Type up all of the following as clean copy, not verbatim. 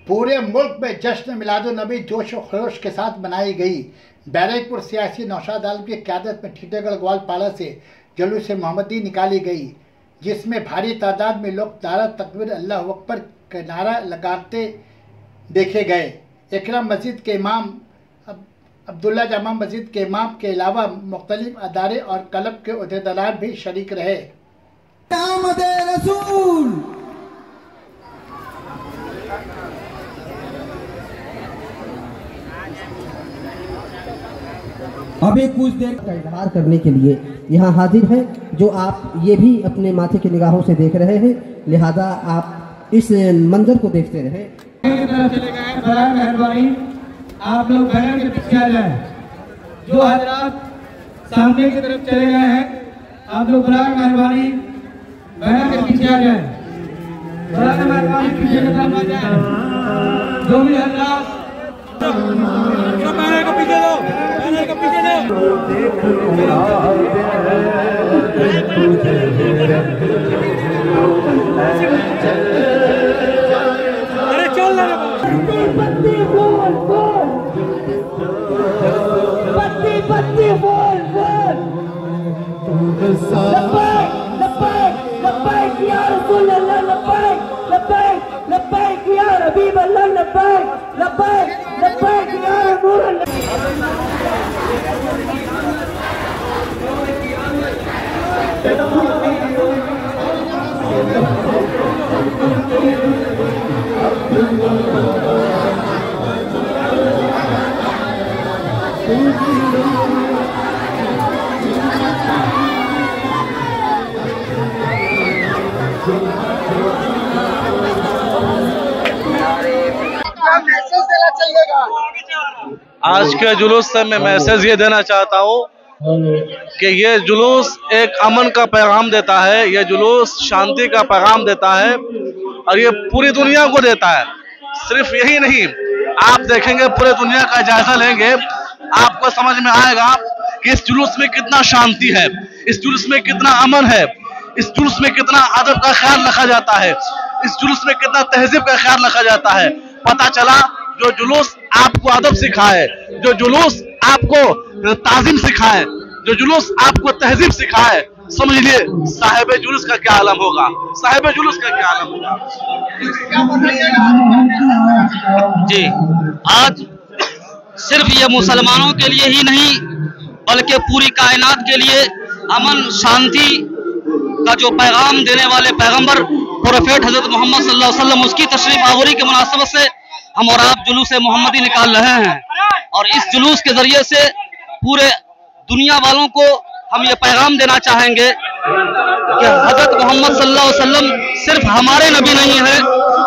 पूरे मुल्क में जश्न मिलादुन्नबी जोश व खरोश के साथ मनाई गई। बैरकपुर सियासी नौशाद आलम की क़यादत में ठीटेगढ़ ग्वालपाड़ा से जुलूस मोहम्मदी निकाली गई, जिसमें भारी तादाद में लोग नारा तकबीर अल्लाहु अकबर का नारा लगाते देखे गए। इकरम मस्जिद के इमाम अब्दुल्ला जामा मस्जिद के इमाम के अलावा मुख्तलिफ अदारे और क्लब के उहदेदार भी शरीक रहे। अभी कुछ देर का इजहार करने के लिए यहाँ हाजिर हैं, जो आप ये भी अपने माथे की निगाहों से देख रहे हैं, लिहाजा आप इस मंजर को देखते रहे। मेहरबानी आप लोग बैनर के पीछे आ जाएं। जो हजरात सामने की तरफ चले गए हैं, आप लोग बराबर मेहरबानी बैनर के पीछे आ जाएं। बराबर मेहरबानी पीछे की तरफ आ जाएं। जो भी हजरात बैनर को पीछे दो, बैनर को पीछे दो। अरे चल ना पत्ती बोल बोल, पत्ती पत्ती बोल बोल। लब्बैक लब्बैक लब्बैक या रसूल अल्लाह, लब्बैक लब्बैक लब्बैक या हबीब अल्लाह, लब्बैक लब्बैक लब्बैक या नूर अल्लाह। आज के जुलूस से मैं मैसेज ये देना चाहता हूँ कि ये जुलूस एक अमन का पैगाम देता है, ये जुलूस शांति का पैगाम देता है और ये पूरी दुनिया को देता है। सिर्फ यही नहीं, आप देखेंगे पूरे दुनिया का जायजा लेंगे, आपको समझ में आएगा कि इस जुलूस में कितना शांति है, इस जुलूस में कितना अमन है, इस जुलूस में कितना अदब का ख्याल रखा जाता है, इस जुलूस में कितना तहजीब का ख्याल रखा जाता है। पता चला जो जुलूस आपको अदब सिखाए, जो जुलूस आपको ताजीम सिखाए, जो जुलूस आपको तहजीब सिखाए, समझ लिए साहिब जुलूस का क्या आलम होगा, साहिब जुलूस का क्या आलम होगा। जी, आज सिर्फ ये मुसलमानों के लिए ही नहीं बल्कि पूरी कायनात के लिए अमन शांति का जो पैगाम देने वाले पैगंबर प्रोफेट हजरत मोहम्मद सल्लल्लाहु अलैहि वसल्लम, उसकी तशरीफ आवरी के मुनासबत से हम और आप जुलूस मोहम्मदी निकाल रहे हैं। और इस जुलूस के जरिए से पूरे दुनिया वालों को हम ये पैगाम देना चाहेंगे कि हजरत मोहम्मद सल्लल्लाहु अलैहि वसल्लम सिर्फ हमारे नबी नहीं है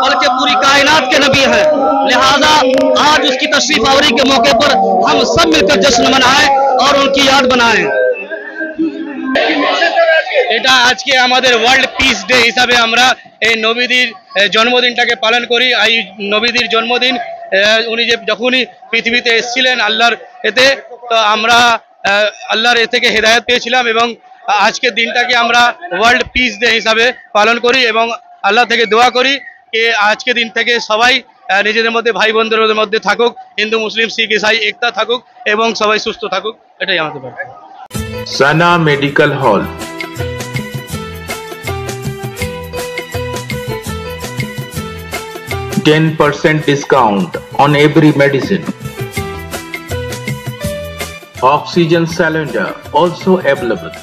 बल्कि पूरी कायनात के नबी है। लिहाजा आज उसकी तशरीफ आवरी के मौके पर हम सब मिलकर जश्न मनाएं और उनकी याद बनाएं। এটা আজকে আমাদের ওয়ার্ল্ড পিস ডে হিসাবে আমরা এই নবীদের জন্মদিনটাকে পালন করি। এই নবীদের জন্মদিন উনি যে যখনই পৃথিবীতে এসেছিলেন আল্লাহর এতে, তো আমরা আল্লাহর এ থেকে হেদায়েত পেয়েছিলাম এবং আজকের দিনটাকে আমরা ওয়ার্ল্ড পিস ডে হিসাবে পালন করি এবং আল্লাহ থেকে দোয়া করি যে আজকের দিন থেকে সবাই নিজেদের মধ্যে ভাই বোনদের মধ্যে থাকুক, হিন্দু মুসলিম শিখ ইসাই একতা থাকুক এবং সবাই সুস্থ থাকুক, এটাই আমাদের প্রার্থনা। Sana Medical Hall, 10% discount on every medicine. Oxygen cylinder also available.